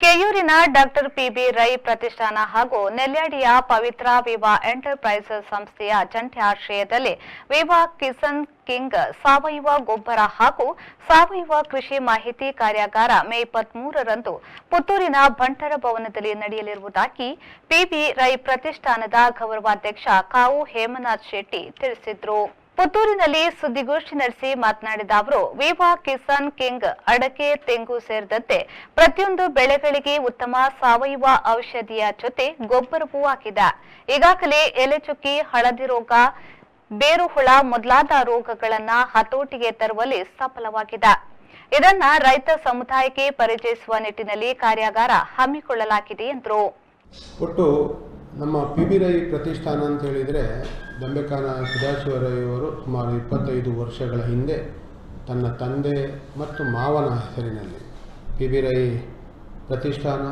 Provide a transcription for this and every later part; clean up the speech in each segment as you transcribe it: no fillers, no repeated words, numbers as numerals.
ಕೆಯೂರಿನ doctor PB Rai ಪ್ರತಿಷ್ಠಾನ ಹಾಗೂ ನೆಲ್ಯಾಡಿಯ ಪವಿತ್ರ ವಿವಾ enterprises ಸಂಸ್ಥೆಯ ಜಂಟಿ ಆಶ್ರಯದಲ್ಲಿ ವಿವಾ ಕಿಸಾನ್ ಕಿಂಗ್ ಸಾವಯವ ಗೊಬ್ಬರ ಹಾಗೂ ಸಾವಯವ ಕೃಷಿ ಮಾಹಿತಿ ಕಾರ್ಯಾಗಾರ ಮೇ 23ರಂದು ಪುತ್ತೂರಿನ ಬಂಟರ ಭವನದಲ್ಲಿ ನಡೆಯಲಿರುವುದಾಗಿ ಪಿಬಿ ರೈ ಪ್ರತಿಷ್ಠಾನದ ಗೌರವಾಧ್ಯಕ್ಷ ಕಾವು ಹೇಮನಾಥ್ ಶೆಟ್ಟಿ ತಿಳಿಸಿದರು. ಪುತ್ತೂರಿನಲ್ಲಿ ಸುದ್ದಿಗೋಷ್ಠಿ ನಡೆಸಿ ಮಾತನಾಡಿದ ಅವರು, ವಿವಾ ಕಿಸಾನ್ ಕಿಂಗ್ ಅಡಕೆ, ತೆಂಗು ಸೇರಿದಂತೆ ಪ್ರತಿಯೊಂದು ಬೆಳೆಗಳಿಗೆ ಉತ್ತಮ ಸಾವಯವ ಔಷಧಿಯ ಜೊತೆ ಗೊಬ್ಬರವೂ ಆಗಿದೆ. ಈಗಾಗಲೇ ಎಲೆಚುಕ್ಕಿ, ಹಳದಿ ರೋಗ, ಬೇರುಹುಳ ಮೊದಲಾದ ರೋಗಗಳನ್ನು ಹತೋಟಿಗೆ ತರುವಲ್ಲಿ ಸಫಲವಾಗಿದೆ. ಇದನ್ನ ರೈತ ಸಮುದಾಯಕ್ಕೆ ಪರಿಚಯಿಸುವ ನಿಟ್ಟಿನಲ್ಲಿ ಕಾರ್ಯಾಗಾರ ಹಮ್ಮಿಕೊಳ್ಳಲಾಗಿದೆ ಎಂದರು. ನಮ್ಮ ಪಿಬಿ ರೈ ಪ್ರತಿಷ್ಠಾನ ಅಂತ ಹೇಳಿದರೆ ದಂಬೆಕಾನ ಸದಾಶಿವರಯ್ಯವರು ಸುಮಾರು 25 ವರ್ಷಗಳ ಹಿಂದೆ ತನ್ನ ತಂದೆ ಮತ್ತು ಮಾವನ ಹೆಸರಿನಲ್ಲಿ ಪಿಬಿ ರೈ ಪ್ರತಿಷ್ಠಾನ,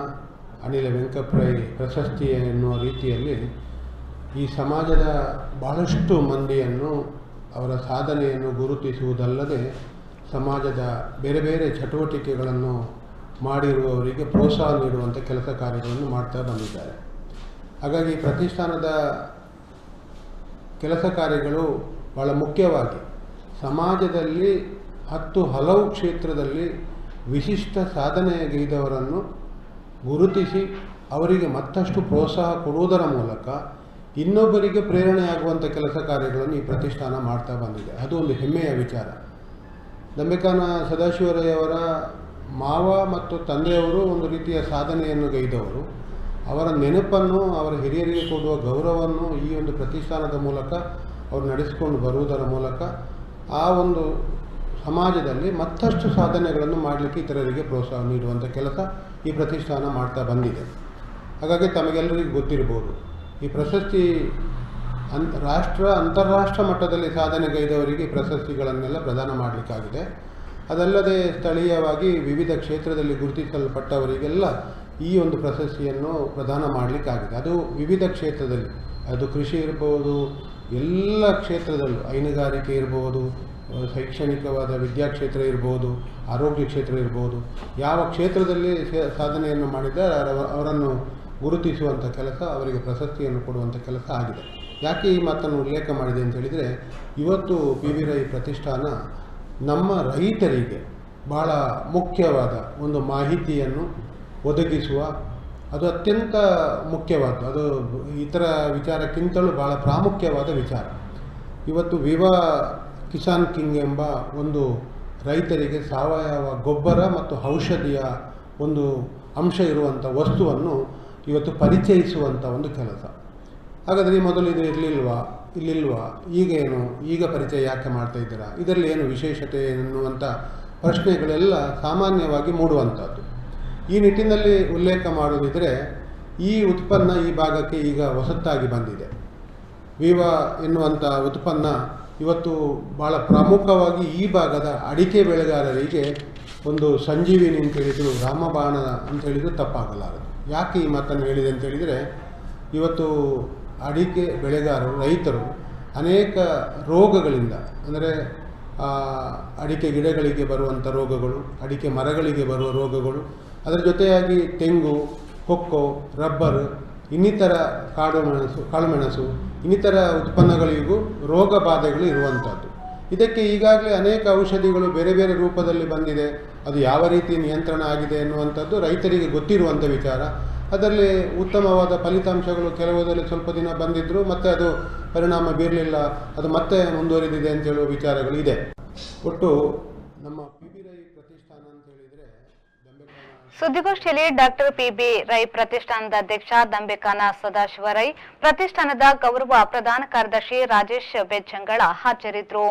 ಅನಿಲ ವೆಂಕಪ್ರೈ ಪ್ರಶಸ್ತಿ ಎನ್ನುವ ರೀತಿಯಲ್ಲಿ ಈ ಸಮಾಜದ ಬಹಳಷ್ಟು ಮಂದಿಯನ್ನು ಅವರ ಸಾಧನೆಯನ್ನು ಗುರುತಿಸುವುದಲ್ಲದೆ ಸಮಾಜದ ಬೇರೆ ಬೇರೆ ಚಟುವಟಿಕೆಗಳನ್ನು ಮಾಡಿರುವವರಿಗೆ ಪ್ರೋತ್ಸಾಹ ನೀಡುವಂಥ ಕೆಲಸ ಕಾರ್ಯಗಳನ್ನು ಮಾಡ್ತಾ ಬಂದಿದ್ದಾರೆ. ಹಾಗಾಗಿ ಪ್ರತಿಷ್ಠಾನದ ಕೆಲಸ ಕಾರ್ಯಗಳು ಬಹಳ ಮುಖ್ಯವಾಗಿ ಸಮಾಜದಲ್ಲಿ ಹಲವು ಕ್ಷೇತ್ರದಲ್ಲಿ ವಿಶಿಷ್ಟ ಸಾಧನೆಗೈದವರನ್ನು ಗುರುತಿಸಿ ಅವರಿಗೆ ಮತ್ತಷ್ಟು ಪ್ರೋತ್ಸಾಹ ಕೊಡುವುದರ ಮೂಲಕ ಇನ್ನೊಬ್ಬರಿಗೆ ಪ್ರೇರಣೆಯಾಗುವಂಥ ಕೆಲಸ ಕಾರ್ಯಗಳನ್ನು ಈ ಪ್ರತಿಷ್ಠಾನ ಮಾಡ್ತಾ ಬಂದಿದೆ. ಅದು ಒಂದು ಹೆಮ್ಮೆಯ ವಿಚಾರ. ದಂಬೆಕಾನ ಸದಾಶಿವರಯ್ಯವರ ಮಾವ ಮತ್ತು ತಂದೆಯವರು ಒಂದು ರೀತಿಯ ಸಾಧನೆಯನ್ನು ಗೈದವರು. ಅವರ ನೆನಪನ್ನು, ಅವರ ಹಿರಿಯರಿಗೆ ಕೊಡುವ ಗೌರವವನ್ನು ಈ ಒಂದು ಪ್ರತಿಷ್ಠಾನದ ಮೂಲಕ ಅವರು ನಡೆಸಿಕೊಂಡು ಬರುವುದರ ಮೂಲಕ ಆ ಒಂದು ಸಮಾಜದಲ್ಲಿ ಮತ್ತಷ್ಟು ಸಾಧನೆಗಳನ್ನು ಮಾಡಲಿಕ್ಕೆ ಇತರರಿಗೆ ಪ್ರೋತ್ಸಾಹ ನೀಡುವಂಥ ಕೆಲಸ ಈ ಪ್ರತಿಷ್ಠಾನ ಮಾಡ್ತಾ ಬಂದಿದೆ. ಹಾಗಾಗಿ ತಮಗೆಲ್ಲರಿಗೂ ಗೊತ್ತಿರ್ಬೋದು, ಈ ಪ್ರಶಸ್ತಿ ಅಂತಾರಾಷ್ಟ್ರ ಮಟ್ಟದಲ್ಲಿ ಸಾಧನೆಗೈದವರಿಗೆ ಪ್ರಶಸ್ತಿಗಳನ್ನೆಲ್ಲ ಪ್ರದಾನ ಮಾಡಲಿಕ್ಕಾಗಿದೆ. ಅದಲ್ಲದೆ ಸ್ಥಳೀಯವಾಗಿ ವಿವಿಧ ಕ್ಷೇತ್ರದಲ್ಲಿ ಗುರುತಿಸಲ್ಪಟ್ಟವರಿಗೆಲ್ಲ ಈ ಒಂದು ಪ್ರಶಸ್ತಿಯನ್ನು ಪ್ರದಾನ ಮಾಡಲಿಕ್ಕಾಗಿದೆ. ಅದು ವಿವಿಧ ಕ್ಷೇತ್ರದಲ್ಲಿ, ಅದು ಕೃಷಿ ಇರ್ಬೋದು, ಎಲ್ಲ ಕ್ಷೇತ್ರದಲ್ಲೂ, ಹೈನುಗಾರಿಕೆ ಇರ್ಬೋದು, ಶೈಕ್ಷಣಿಕವಾದ ವಿದ್ಯಾಕ್ಷೇತ್ರ ಇರ್ಬೋದು, ಆರೋಗ್ಯ ಕ್ಷೇತ್ರ ಇರ್ಬೋದು, ಯಾವ ಕ್ಷೇತ್ರದಲ್ಲಿ ಸಾಧನೆಯನ್ನು ಮಾಡಿದ್ದಾರೆ ಅವರನ್ನು ಗುರುತಿಸುವಂಥ ಕೆಲಸ, ಅವರಿಗೆ ಪ್ರಶಸ್ತಿಯನ್ನು ಕೊಡುವಂಥ ಕೆಲಸ ಆಗಿದೆ. ಯಾಕೆ ಈ ಮಾತನ್ನು ಉಲ್ಲೇಖ ಮಾಡಿದೆ ಅಂತ ಹೇಳಿದರೆ, ಇವತ್ತು ಪಿಬಿ ರೈ ಪ್ರತಿಷ್ಠಾನ ನಮ್ಮ ರೈತರಿಗೆ ಬಹಳ ಮುಖ್ಯವಾದ ಒಂದು ಮಾಹಿತಿಯನ್ನು ಒದಗಿಸುವ, ಅದು ಅತ್ಯಂತ ಮುಖ್ಯವಾದ್ದು, ಅದು ಇತರ ವಿಚಾರಕ್ಕಿಂತಲೂ ಬಹಳ ಪ್ರಾಮುಖ್ಯವಾದ ವಿಚಾರ. ಇವತ್ತು ವಿವಾ ಕಿಸಾನ್ ಕಿಂಗ್ ಎಂಬ ಒಂದು ರೈತರಿಗೆ ಸಾವಯವ ಗೊಬ್ಬರ ಮತ್ತು ಔಷಧಿಯ ಒಂದು ಅಂಶ ಇರುವಂಥ ವಸ್ತುವನ್ನು ಇವತ್ತು ಪರಿಚಯಿಸುವಂಥ ಒಂದು ಕೆಲಸ. ಹಾಗಾದರೆ ಮೊದಲು ಇದು ಇಲ್ಲಿಲ್ವಾ, ಈಗ ಪರಿಚಯ ಯಾಕೆ ಮಾಡ್ತಾ ಇದ್ದೀರಾ, ಇದರಲ್ಲಿ ಏನು ವಿಶೇಷತೆ ಎನ್ನುವಂಥ ಪ್ರಶ್ನೆಗಳೆಲ್ಲ ಸಾಮಾನ್ಯವಾಗಿ ಮೂಡುವಂಥದ್ದು. ಈ ನಿಟ್ಟಿನಲ್ಲಿ ಉಲ್ಲೇಖ ಮಾಡುವುದಿದ್ರೆ, ಈ ಉತ್ಪನ್ನ ಈ ಭಾಗಕ್ಕೆ ಈಗ ಹೊಸತಾಗಿ ಬಂದಿದೆ. ವಿವಾ ಎನ್ನುವಂಥ ಉತ್ಪನ್ನ ಇವತ್ತು ಭಾಳ ಪ್ರಮುಖವಾಗಿ ಈ ಭಾಗದ ಅಡಿಕೆ ಬೆಳೆಗಾರರಿಗೆ ಒಂದು ಸಂಜೀವಿನಿ ಅಂತೇಳಿದ್ರು, ರಾಮಬಾಣ ಅಂತೇಳಿದ್ರು ತಪ್ಪಾಗಲಾರದು. ಯಾಕೆ ಈ ಮಾತನ್ನು ಹೇಳಿದೆ ಅಂತೇಳಿದರೆ, ಇವತ್ತು ಅಡಿಕೆ ಬೆಳೆಗಾರರು, ರೈತರು ಅನೇಕ ರೋಗಗಳಿಂದ, ಅಂದರೆ ಅಡಿಕೆ ಗಿಡಗಳಿಗೆ ಬರುವಂಥ ರೋಗಗಳು, ಅಡಿಕೆ ಮರಗಳಿಗೆ ಬರುವ ರೋಗಗಳು, ಅದರ ಜೊತೆಯಾಗಿ ತೆಂಗು, ಕೊಕ್ಕೋ, ರಬ್ಬರ್, ಇನ್ನಿತರ ಕಾಳುಮೆಣಸು ಇನ್ನಿತರ ಉತ್ಪನ್ನಗಳಿಗೂ ರೋಗ ಬಾಧೆಗಳು ಇರುವಂಥದ್ದು. ಇದಕ್ಕೆ ಈಗಾಗಲೇ ಅನೇಕ ಔಷಧಿಗಳು ಬೇರೆ ಬೇರೆ ರೂಪದಲ್ಲಿ ಬಂದಿದೆ. ಅದು ಯಾವ ರೀತಿ ನಿಯಂತ್ರಣ ಆಗಿದೆ ಎನ್ನುವಂಥದ್ದು ರೈತರಿಗೆ ಗೊತ್ತಿರುವಂಥ ವಿಚಾರ. ಅದರಲ್ಲಿ ಉತ್ತಮವಾದ ಫಲಿತಾಂಶಗಳು ಕೆಲವುದರಲ್ಲಿ ಸ್ವಲ್ಪ ದಿನ ಬಂದಿದ್ದರು, ಮತ್ತು ಅದು ಪರಿಣಾಮ ಬೀರಲಿಲ್ಲ, ಅದು ಮತ್ತೆ ಮುಂದುವರಿದಿದೆ ಅಂತ ಹೇಳುವ ವಿಚಾರಗಳು ಇದೆ. ಒಟ್ಟು ನಮ್ಮ ಪಿಬಿ ರೈ ಪ್ರತಿಷ್ಠಾನ ಅಂತ ಹೇಳಿದರೆ ಸುದ್ದಿಗೋಷ್ಠಿಯಲ್ಲಿ ಡಾಕ್ಟರ್ ಪಿಬಿ ರೈ ಪ್ರತಿಷ್ಠಾನದ ಅಧ್ಯಕ್ಷ ದಂಬೆಕಾನ ಸದಾಶಿವ ರೈ, ಪ್ರತಿಷ್ಠಾನದ ಗೌರವ ಪ್ರಧಾನ ಕಾರ್ಯದರ್ಶಿ ರಾಜೇಶ್ ಬೆಜ್ಜಂಗಳ ಹಾಜರಿದ್ದರು.